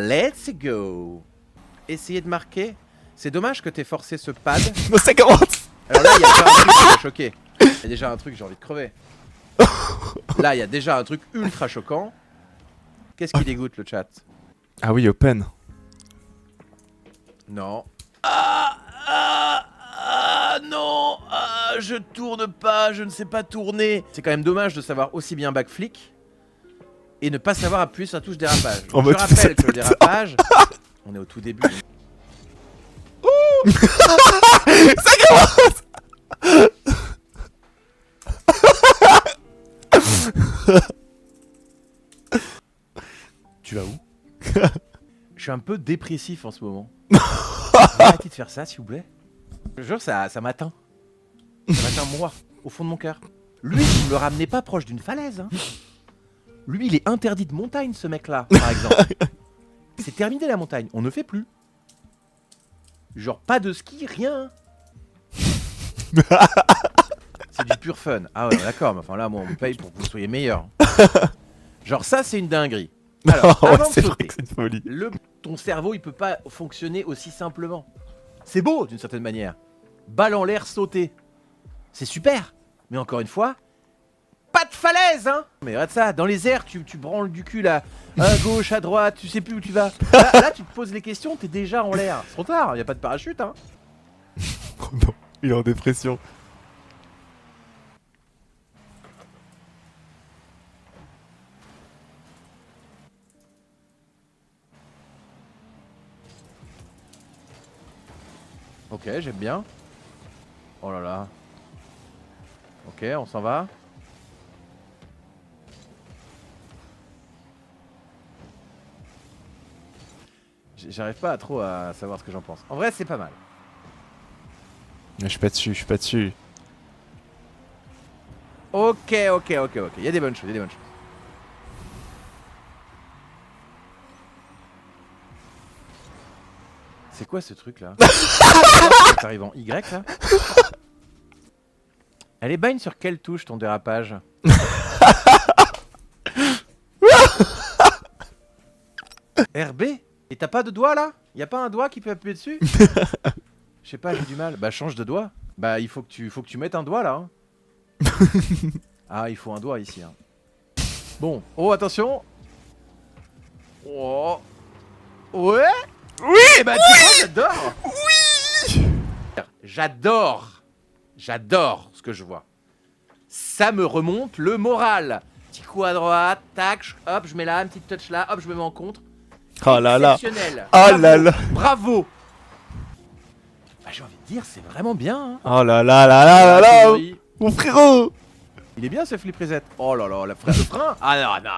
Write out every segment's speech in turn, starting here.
Let's go. Essayez de marquer. C'est dommage que t'aies forcé ce pad. Non, ça commence. Alors là, il y a déjà un truc qui m'a choqué. Il y a déjà un truc, j'ai envie de crever. Là, il y a déjà un truc ultra choquant. Qu'est-ce qui dégoûte le chat? Ah oui, open. Non. Non. Je tourne pas, je ne sais pas tourner. C'est quand même dommage de savoir aussi bien backflick et ne pas savoir appuyer sur la touche dérapage. En Je mode, rappelle que le dérapage, on est au tout début. Ça commence. Tu vas où? Je suis un peu dépressif en ce moment. Arrêtez de faire ça, s'il vous plaît. Je jure, ça m'atteint. Ça m'atteint moi, au fond de mon cœur. Lui, il me le ramenait pas proche d'une falaise. Hein. Lui, il est interdit de montagne, ce mec-là, par exemple. C'est terminé la montagne, on ne fait plus. Genre, pas de ski, rien. C'est du pur fun. Ah ouais, d'accord, mais enfin là, moi, on me paye pour que vous soyez meilleur. Genre, ça, c'est une dinguerie. Alors, Ouais, avant de c'est vrai sauter, que c'est une folie. ton cerveau, il peut pas fonctionner aussi simplement. C'est beau, d'une certaine manière. Balle en l'air, sauter. C'est super. Mais encore une fois, pas de falaise, hein. Mais regarde ça, dans les airs, tu branles du cul, là. À gauche, à droite, tu sais plus où tu vas. Là, tu te poses les questions, t'es déjà en l'air. C'est trop tard, y a pas de parachute, hein. Oh non, il est en dépression. Ok, j'aime bien. Oh là là. Ok, on s'en va. J'arrive pas trop à savoir ce que j'en pense. En vrai, c'est pas mal. Je suis pas dessus, je suis pas dessus. Ok. Il y a des bonnes choses, il y a des bonnes choses. C'est quoi ce truc là? T'arrives en Y là? Elle est bagne sur quelle touche ton dérapage? RB? Et t'as pas de doigt là? Y'a pas un doigt qui peut appuyer dessus? Je sais pas, j'ai du mal. Bah change de doigt. Bah il faut que tu mettes un doigt là. Hein. Ah il faut un doigt ici. Hein. Bon, oh attention. Oh. Ouais. Oui, Bah tu vois, j'adore. Oui. J'adore ce que je vois. Ça me remonte le moral. Petit coup à droite, tac, hop, je mets là, une petite touch là, hop, je me mets en contre. oh là là. Exceptionnel. Oh Bravo. là là. Bravo. Bah, j'ai envie de dire, c'est vraiment bien. Hein. Oh là là là là là là. Mon frérot. Il est bien ce flip reset. Oh là là, le frein. Ah non,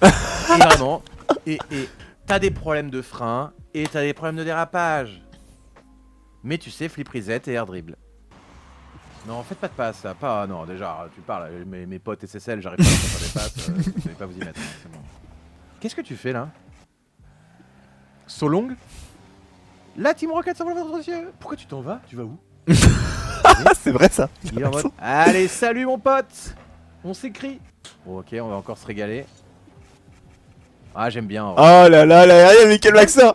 non. Et vraiment. Et t'as des problèmes de frein et t'as des problèmes de dérapage. Mais tu sais, flip reset et air dribble. Non, faites pas de passe, ça. Pas, non, déjà, tu parles. Mes potes SSL, j'arrive pas à faire des passes. Vous savez pas vous y mettre. Hein, c'est bon. Qu'est-ce que tu fais là? So long? La Team Rocket s'envole vers votre cieux. Pourquoi tu t'en vas? Tu vas où? C'est vrai ça. Il est en mode allez, salut mon pote. On s'écrit. Bon, ok, on va encore se régaler. Ah, j'aime bien. Oh là là là, mais quel vaccin.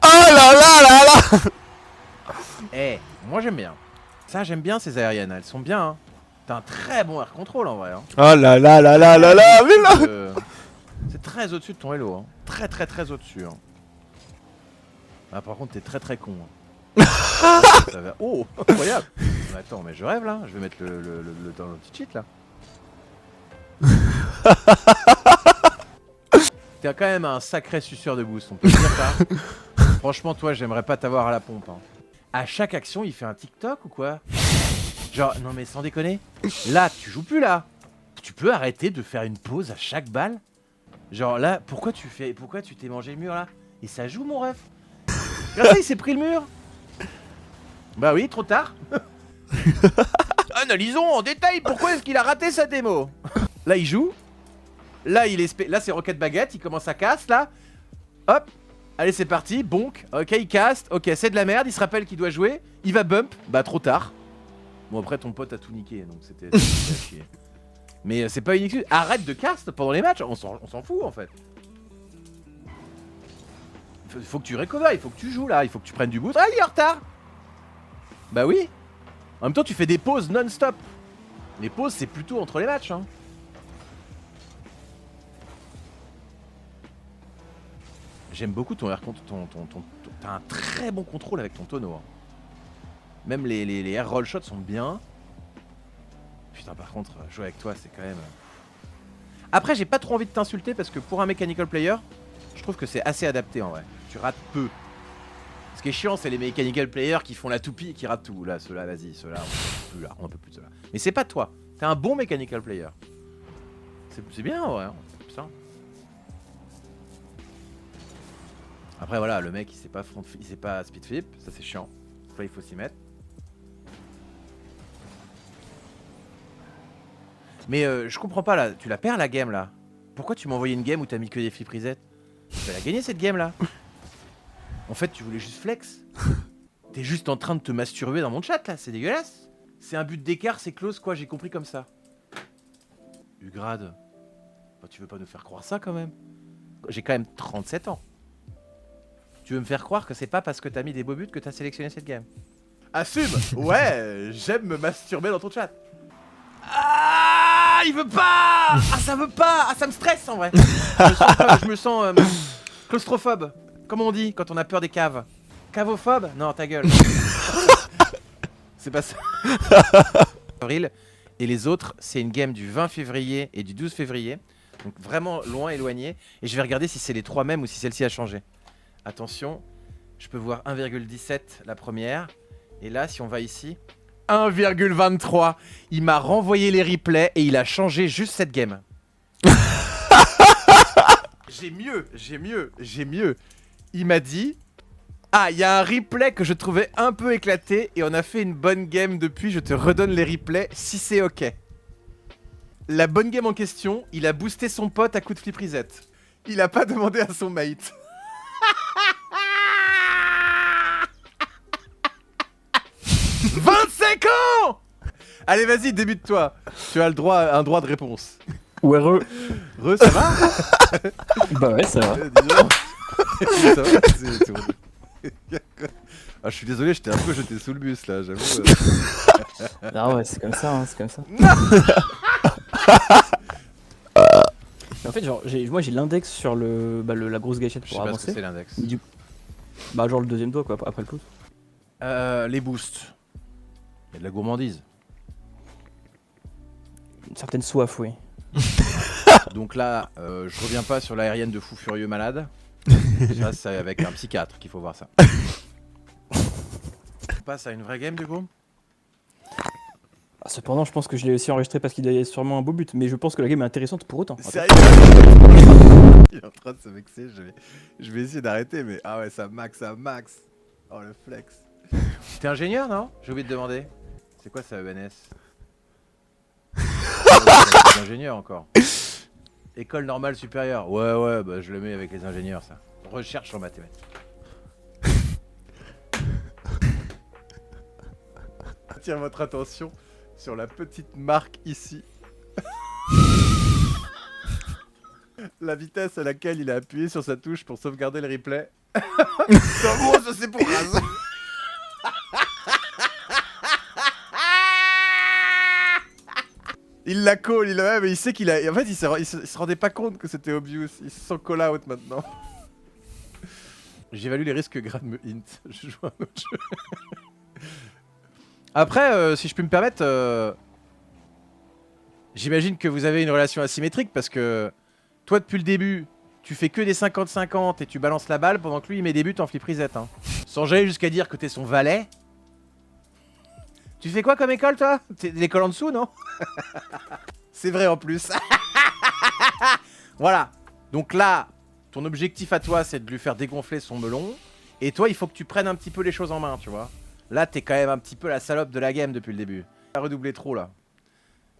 Oh là là là là. Eh, moi j'aime bien. Ça, j'aime bien ces aériennes. Elles sont bien. Hein. T'as un très bon air control en vrai. Hein. Oh là là là là là là. Mais là. C'est très au-dessus de ton Hello. Hein. Très au-dessus. Hein. Ah, par contre, t'es très con. Hein. Ça va... Oh, incroyable. Mais attends, mais je rêve là. Je vais mettre le dans le petit cheat là. T'as quand même un sacré suceur de boost, on peut dire ça. Franchement, toi, j'aimerais pas t'avoir à la pompe. Hein. À chaque action, il fait un TikTok ou quoi? Genre, non mais sans déconner. Là, tu joues plus là. Tu peux arrêter de faire une pause à chaque balle? Genre là, pourquoi tu t'es mangé le mur là? Et ça joue mon ref. Regarde ça, il s'est pris le mur. Bah oui, trop tard. Analysons en détail pourquoi est-ce qu'il a raté sa démo. Là, il joue. Là, là c'est Rocket Baguette, il commence à casse là. Hop. Allez, c'est parti, bonk. Ok, il caste. Ok, c'est de la merde, il se rappelle qu'il doit jouer. Il va bump. Bah, trop tard. Bon, après, ton pote a tout niqué, donc c'était à chier. Mais c'est pas une excuse. Arrête de cast pendant les matchs, on s'en fout en fait. Faut que tu recover, il faut que tu joues là, il faut que tu prennes du boost. Ah, il est en retard. Bah oui. En même temps, tu fais des pauses non-stop. Les pauses, c'est plutôt entre les matchs. Hein. J'aime beaucoup ton air control. T'as un très bon contrôle avec ton tonneau. Hein. Même les air roll shots sont bien. Putain, par contre, jouer avec toi, c'est quand même... Après, j'ai pas trop envie de t'insulter parce que pour un mechanical player, je trouve que c'est assez adapté en vrai. Tu rates peu. Ce qui est chiant, c'est les mechanical players qui font la toupie et qui ratent tout. Là, ceux-là, vas-y, ceux-là, on peut plus de ceux-là. Mais c'est pas toi. T'es un bon mechanical player. C'est bien en vrai. Hein. Putain. Après, voilà, le mec, il sait pas speed flip. Ça, c'est chiant. Là, il faut s'y mettre. Mais je comprends pas là, tu la perds la game là. Pourquoi tu m'as envoyé une game où t'as mis que des flip reset? Tu vas la gagner cette game là. En fait tu voulais juste flex. T'es juste en train de te masturber dans mon chat là, c'est dégueulasse. C'est un but d'écart, c'est close quoi, j'ai compris comme ça. Ugrad, bah, tu veux pas nous faire croire ça quand même? J'ai quand même 37 ans. Tu veux me faire croire que c'est pas parce que t'as mis des beaux buts que t'as sélectionné cette game? Assume. Ouais, j'aime me masturber dans ton chat. Ah, il veut pas. Ah, ça veut pas. Ah, ça me stresse en vrai. Je me sens claustrophobe. Comment on dit quand on a peur des caves? Cavophobe? Non, ta gueule. C'est pas ça. Avril. Et les autres, c'est une game du 20 février et du 12 février. Donc vraiment loin, éloigné. Et je vais regarder si c'est les trois mêmes ou si celle-ci a changé. Attention, je peux voir 1,17 la première. Et là, si on va ici... 1,23. Il m'a renvoyé les replays et il a changé juste cette game. J'ai mieux. Il m'a dit... Ah, il y a un replay que je trouvais un peu éclaté et on a fait une bonne game depuis, je te redonne les replays si c'est ok. La bonne game en question, il a boosté son pote à coup de flip reset. Il a pas demandé à son mate. « 25 ans !» Allez, vas-y, débute-toi. Tu as un droit de réponse. Ouais, Re, ça va? Bah ouais, ça va. Dis donc. Ça va, c'est bon. Ah, je suis désolé, j'étais un peu jeté sous le bus là, j'avoue. Ah ouais, c'est comme ça, hein, c'est comme ça. En fait, genre, moi j'ai l'index sur la grosse gâchette Je sais pour pas ce avancer. que c'est l'index. Bah genre le deuxième doigt quoi, après le pouce. Les boosts. Il y a de la gourmandise. Une certaine soif, oui. Donc là, je reviens pas sur l'aérienne de fou furieux malade. Ça, c'est avec un psychiatre qu'il faut voir ça. On passe à une vraie game du coup. Ah, cependant, je pense que je l'ai aussi enregistré parce qu'il y a sûrement un beau but, mais je pense que la game est intéressante pour autant. Sérieux? Il est en train de se vexer, je vais essayer d'arrêter, mais ah ouais, ça max. Oh le flex. T'es ingénieur, non? J'ai oublié de demander. C'est quoi ça, ENS? T'es ingénieur encore. École normale supérieure. Ouais, bah je le mets avec les ingénieurs ça. Recherche en mathématiques. Attire votre attention sur la petite marque ici. La vitesse à laquelle il a appuyé sur sa touche pour sauvegarder le replay. En gros, ça c'est pour Raz. Il la call, il a même, il sait qu'il a. En fait, il se rendait pas compte que c'était obvious. Il se sent call out maintenant. J'évalue les risques grade me hint. Je joue à un autre jeu. Après, si je peux me permettre, j'imagine que vous avez une relation asymétrique parce que toi, depuis le début, tu fais que des 50-50 et tu balances la balle pendant que lui, il met des buts en flip reset. Hein. Sans jamais jusqu'à dire que t'es son valet. Tu fais quoi comme école, toi? T'es l'école en dessous, non? C'est vrai en plus. Voilà. Donc là, ton objectif à toi, c'est de lui faire dégonfler son melon. Et toi, il faut que tu prennes un petit peu les choses en main, tu vois. Là, t'es quand même un petit peu la salope de la game depuis le début. T'as redoublé trop, là.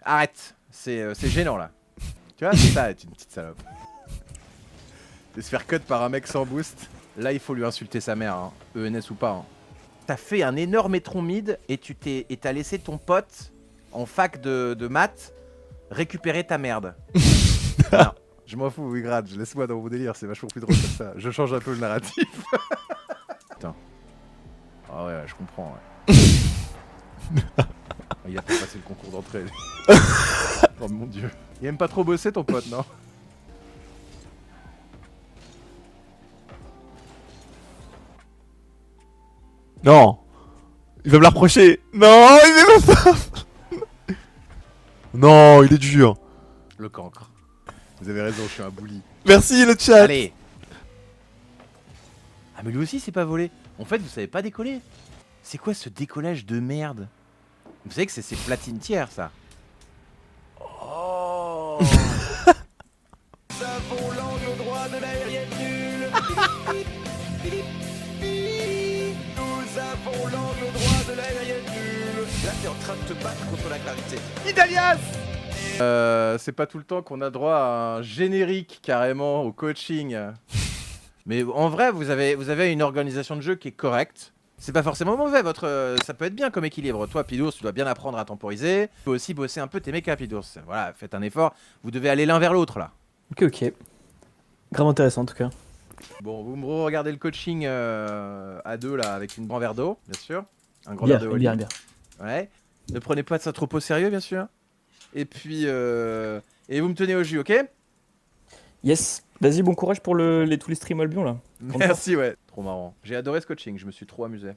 Arrête. C'est gênant, là. Tu vois, c'est ça, être une petite salope. Et se faire cut par un mec sans boost. Là, il faut lui insulter sa mère, hein. ENS ou pas, hein. T'as fait un énorme étron mid et t'as laissé ton pote en fac de maths récupérer ta merde. Non, Je m'en fous, Wigrad, laisse-moi dans mon délire, c'est vachement plus drôle comme ça. Je change un peu le narratif. Putain. Ah ouais, je comprends, ouais. Il a pas passé le concours d'entrée. Oh mon dieu. Il aime pas trop bosser ton pote, non? Non. Il va me la reprocher. Non, il est pas. Non, il est dur. Le cancre. Vous avez raison, je suis un bully. Merci le chat. Allez. Ah mais lui aussi c'est pas volé. En fait vous savez pas décoller. C'est quoi ce décollage de merde? Vous savez que c'est platine tiers ça. Oh. Nous avons l'angle droit de l'aérienne nulle. Nous avons l'angle droit de l'aérienne nulle. Là t'es en train de te battre contre la gravité. Italias. C'est pas tout le temps qu'on a droit à un générique carrément au coaching. Mais en vrai, vous avez une organisation de jeu qui est correcte. C'est pas forcément mauvais, ça peut être bien comme équilibre. Toi, Pidours, tu dois bien apprendre à temporiser. Tu peux aussi bosser un peu tes mechas, Pidours. Voilà, faites un effort. Vous devez aller l'un vers l'autre là. Ok. Grave intéressant en tout cas. Bon, vous me regardez le coaching à deux là, avec une grand verre d'eau, bien sûr. Un grand Bien, verre de bien, Oli. bien. Ouais. Ne prenez pas ça trop au sérieux, bien sûr. Et puis, et vous me tenez au jus, ok? Yes. Vas-y, bon courage pour tous les streams Albion là. Merci, ouais. Trop marrant. J'ai adoré ce coaching, je me suis trop amusé.